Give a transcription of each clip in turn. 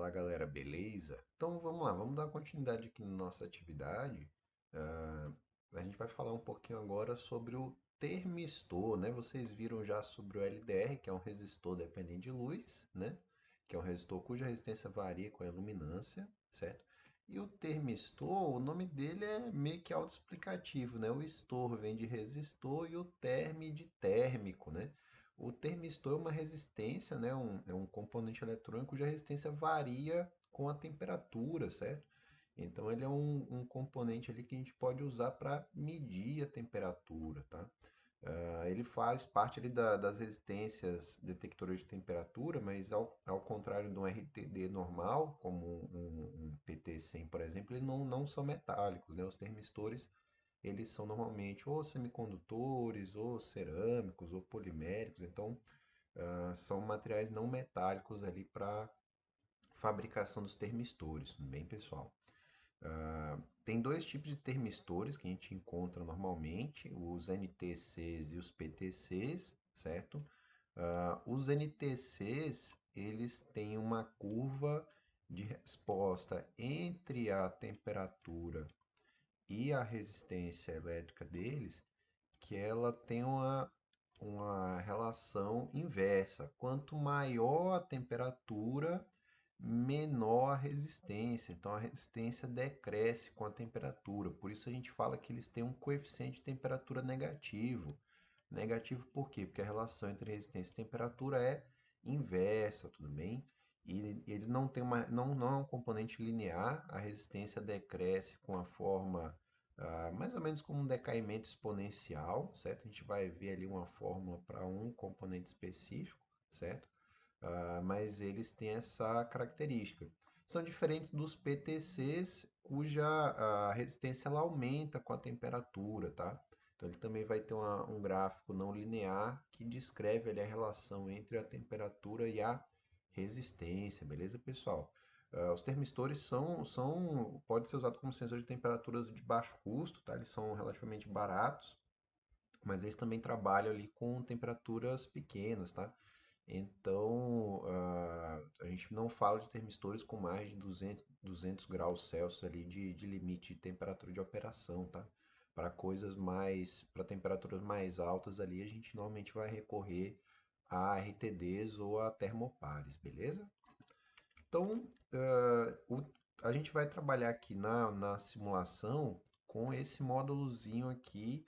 Fala galera, beleza? Então vamos lá, vamos dar continuidade aqui na nossa atividade. Ah, a gente vai falar um pouquinho agora sobre o termistor, né? Vocês viram já sobre o LDR, que é um resistor dependente de luz, né? Que é um resistor cuja resistência varia com a luminância, certo? E o termistor, o nome dele é meio que autoexplicativo, né? O estor vem de resistor e o terme de térmico, né? O termistor é uma resistência, né? É um componente eletrônico cuja resistência varia com a temperatura, certo? Então ele é um componente ali que a gente pode usar para medir a temperatura, tá? Ele faz parte ali das resistências detectoras de temperatura, mas ao contrário de um RTD normal, como um PT100, por exemplo, eles não são metálicos, né? Os termistores eles são normalmente ou semicondutores, ou cerâmicos, ou poliméricos, então são materiais não metálicos ali para fabricação dos termistores, tudo bem, pessoal? Tem dois tipos de termistores que a gente encontra normalmente, os NTCs e os PTCs, certo? Os NTCs, eles têm uma curva de resposta entre a temperatura e a resistência elétrica deles, que ela tem uma relação inversa. Quanto maior a temperatura, menor a resistência. Então a resistência decresce com a temperatura. Por isso a gente fala que eles têm um coeficiente de temperatura negativo. Negativo por quê? Porque a relação entre resistência e temperatura é inversa, tudo bem? E eles não têm não é um componente linear, a resistência decresce com a forma mais ou menos como um decaimento exponencial, certo? A gente vai ver ali uma fórmula para um componente específico, certo? Mas eles têm essa característica. São diferentes dos PTCs, cuja resistência ela aumenta com a temperatura, tá? Então ele também vai ter um gráfico não linear que descreve ali a relação entre a temperatura e a resistência, beleza, pessoal? Os termistores pode ser usado como sensor de temperaturas de baixo custo, tá? Eles são relativamente baratos, mas eles também trabalham ali com temperaturas pequenas, tá? Então, a gente não fala de termistores com mais de 200 graus Celsius ali de limite de temperatura de operação, tá? Para temperaturas mais altas ali, a gente normalmente vai recorrer a RTDs ou a termopares, beleza? Então, a gente vai trabalhar aqui na simulação com esse módulozinho aqui,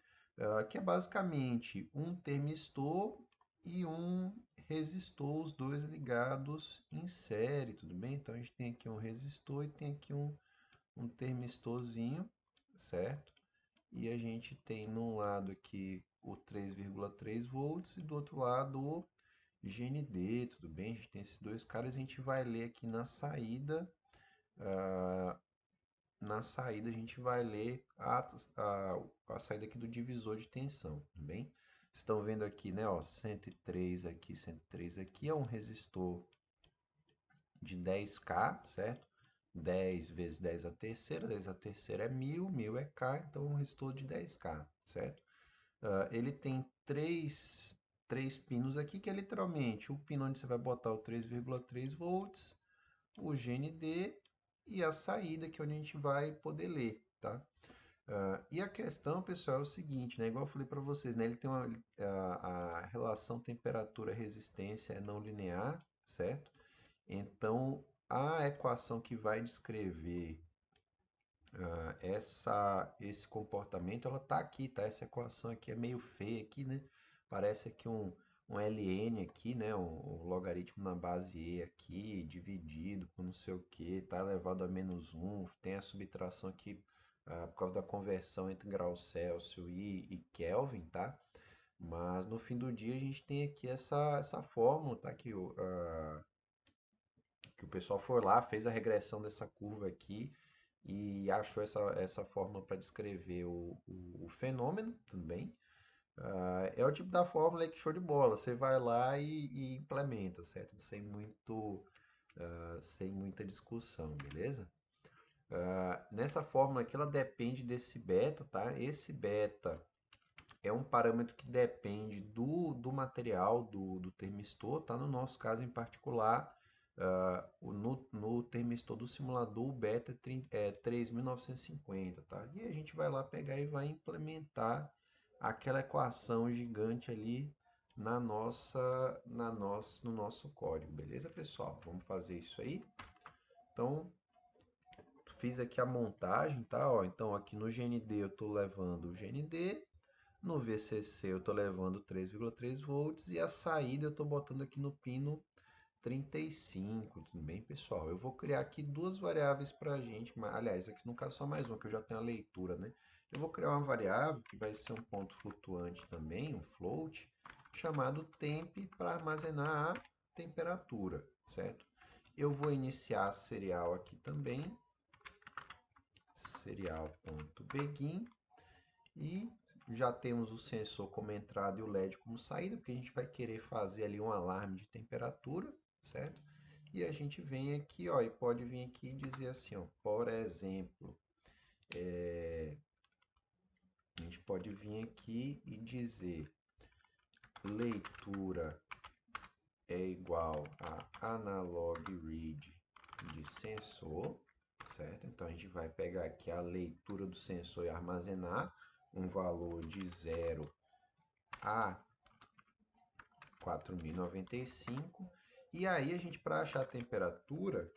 que é basicamente um termistor e um resistor, os dois ligados em série, tudo bem? Então a gente tem aqui um resistor e tem aqui um termistorzinho, certo? E a gente tem num lado aqui o 3,3 volts e do outro lado o GND, tudo bem? A gente tem esses dois caras, a gente vai ler aqui ah, na saída a gente vai ler a saída aqui do divisor de tensão, tudo bem? Vocês estão vendo aqui, né, ó, 103 aqui, 103 aqui, é um resistor de 10K, certo? 10 vezes 10 a terceira é 1000, 1000 é K, então é um resistor de 10K, certo? Ele tem três pinos aqui, que é literalmente o pino onde você vai botar o 3,3 volts, o GND e a saída, que é onde a gente vai poder ler, tá? E a questão, pessoal, é o seguinte, né? Igual eu falei para vocês, né? Ele tem a relação temperatura-resistência é não linear, certo? Então, a equação que vai descrever esse comportamento, ela tá aqui, tá? Essa equação aqui é meio feia aqui, né? Parece aqui um ln aqui, né? Um logaritmo na base e aqui, dividido por não sei o que, tá elevado a -1. Tem a subtração aqui por causa da conversão entre graus Celsius e Kelvin, tá? Mas no fim do dia a gente tem aqui essa fórmula, tá? Que o pessoal foi lá, fez a regressão dessa curva aqui e achou essa fórmula para descrever o fenômeno, tudo bem? É o tipo da fórmula aí que show de bola, você vai lá e implementa, certo? Sem muita discussão, beleza? Nessa fórmula aqui ela depende desse beta, tá? Esse beta é um parâmetro que depende do material do termistor, tá? No nosso caso em particular, no termistor do simulador, o beta é 3.950, tá? E a gente vai lá pegar e vai implementar aquela equação gigante ali no nosso código, beleza, pessoal? Vamos fazer isso aí. Então, fiz aqui a montagem, tá? Ó, então, aqui no GND eu estou levando o GND, no VCC eu estou levando 3,3 volts e a saída eu estou botando aqui no pino 35, tudo bem, pessoal? Eu vou criar aqui duas variáveis para a gente, aliás, aqui no caso só mais uma, que eu já tenho a leitura, né? Eu vou criar uma variável que vai ser um ponto flutuante também, um float, chamado temp para armazenar a temperatura, certo? Eu vou iniciar a serial aqui também, serial.begin, e já temos o sensor como entrada e o LED como saída, porque a gente vai querer fazer ali um alarme de temperatura, certo? E a gente vem aqui, ó, e pode vir aqui e dizer assim, ó, por exemplo, a gente pode vir aqui e dizer leitura é igual a analog read de sensor, certo? Então a gente vai pegar aqui a leitura do sensor e armazenar um valor de 0 a 4.095. E aí a gente, para achar a temperatura,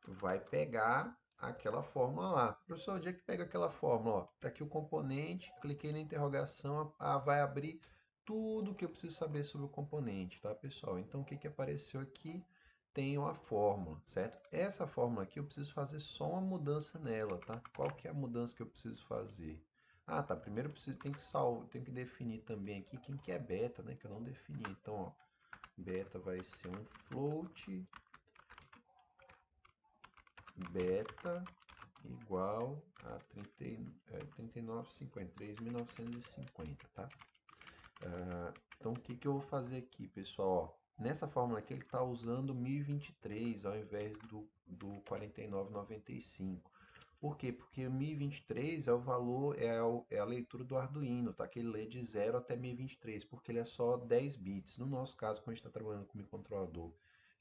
vai pegar aquela fórmula lá. Professor, onde é que pega aquela fórmula? Ó, tá aqui o componente, cliquei na interrogação, vai abrir tudo que eu preciso saber sobre o componente, tá, pessoal? Então, o que que apareceu aqui? Tem uma fórmula, certo? Essa fórmula aqui eu preciso fazer só uma mudança nela, tá? Qual que é a mudança que eu preciso fazer? Ah, tá. Primeiro eu preciso, tenho que definir também aqui quem que é beta, né? Que eu não defini. Então, ó, beta vai ser um float beta igual a 3950, 3.950, tá? Então, o que que eu vou fazer aqui, pessoal? Ó, nessa fórmula aqui, ele está usando 1023 ao invés do 4995. Por quê? Porque 1023 é o valor, é a leitura do Arduino, tá? Que ele lê de 0 até 1023, porque ele é só 10 bits. No nosso caso, quando a gente está trabalhando com microcontrolador,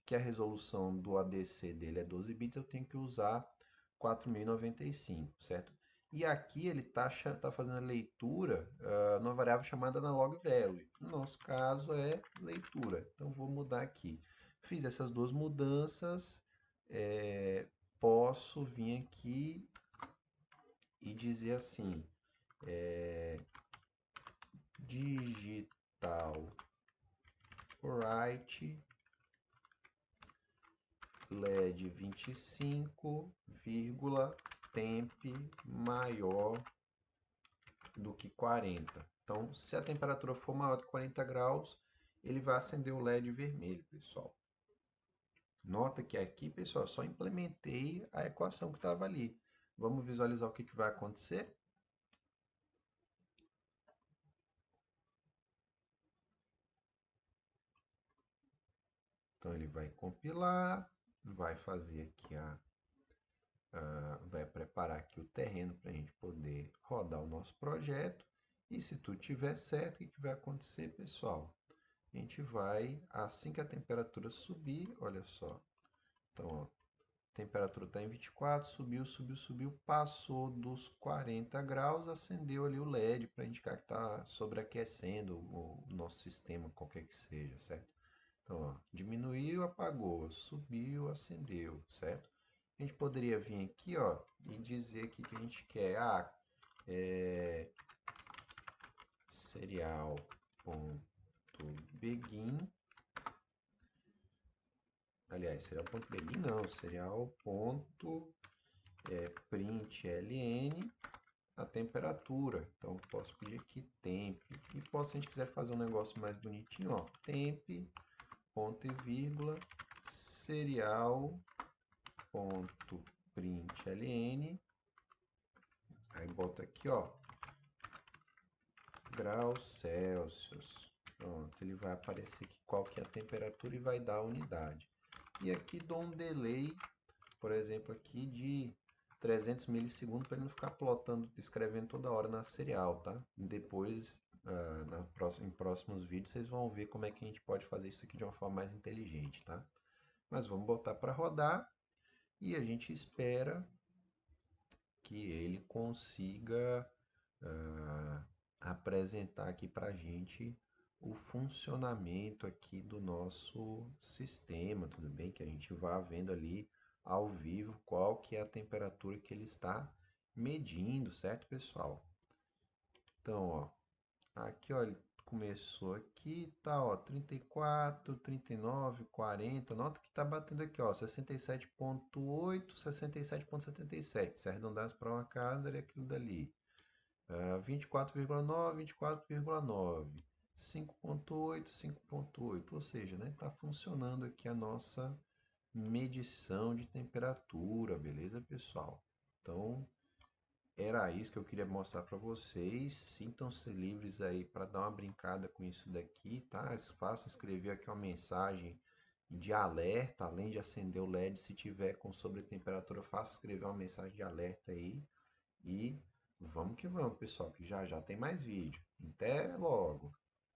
que a resolução do ADC dele é 12 bits, eu tenho que usar 4095, certo? E aqui ele está fazendo a leitura numa variável chamada analog value. No nosso caso é leitura. Então vou mudar aqui. Fiz essas duas mudanças. Posso vir aqui e dizer assim, digital write LED 25, temp maior do que 40. Então, se a temperatura for maior do que 40 graus, ele vai acender o LED vermelho, pessoal. Nota que aqui, pessoal, só implementei a equação que estava ali. Vamos visualizar o que vai acontecer? Então, ele vai compilar, vai fazer aqui vai preparar aqui o terreno para a gente poder rodar o nosso projeto. E se tudo estiver certo, o que vai acontecer, pessoal? A gente vai, assim que a temperatura subir, olha só. Então, ó, a temperatura está em 24, subiu, subiu, subiu, passou dos 40 graus, acendeu ali o LED para indicar que está sobreaquecendo o nosso sistema, qualquer que seja, certo? Então, ó, diminuiu, apagou, subiu, acendeu, certo? A gente poderia vir aqui, ó, e dizer aqui que a gente quer serial.begin. Aliás, serial.begin não, serial.println a temperatura. Então, posso pedir aqui temp. E posso, se a gente quiser fazer um negócio mais bonitinho, ó, temp, ponto e vírgula, serial.println. Aí bota aqui, ó, graus Celsius. Pronto, ele vai aparecer aqui qual que é a temperatura e vai dar a unidade. E aqui dou um delay, por exemplo, aqui de 300 milissegundos para ele não ficar plotando, escrevendo toda hora na serial, tá? Depois, em próximos vídeos, vocês vão ver como é que a gente pode fazer isso aqui de uma forma mais inteligente, tá? Mas vamos botar para rodar e a gente espera que ele consiga ah, apresentar aqui para a gente o funcionamento aqui do nosso sistema, tudo bem? Que a gente vá vendo ali ao vivo qual que é a temperatura que ele está medindo, certo, pessoal? Então, ó, aqui, ó, ele começou aqui, tá, ó, 34, 39, 40, nota que tá batendo aqui, ó, 67,8, 67,77. Se arredondasse para uma casa, era aquilo dali. 24,9, 24,9, 5,8, 5,8, ou seja, né, tá funcionando aqui a nossa medição de temperatura, beleza, pessoal? Então, era isso que eu queria mostrar para vocês. Sintam-se livres aí para dar uma brincada com isso daqui, tá? Façam escrever aqui uma mensagem de alerta, além de acender o LED, se tiver com sobretemperatura, faça escrever uma mensagem de alerta aí. E vamos que vamos, pessoal, que já já tem mais vídeo. Até logo!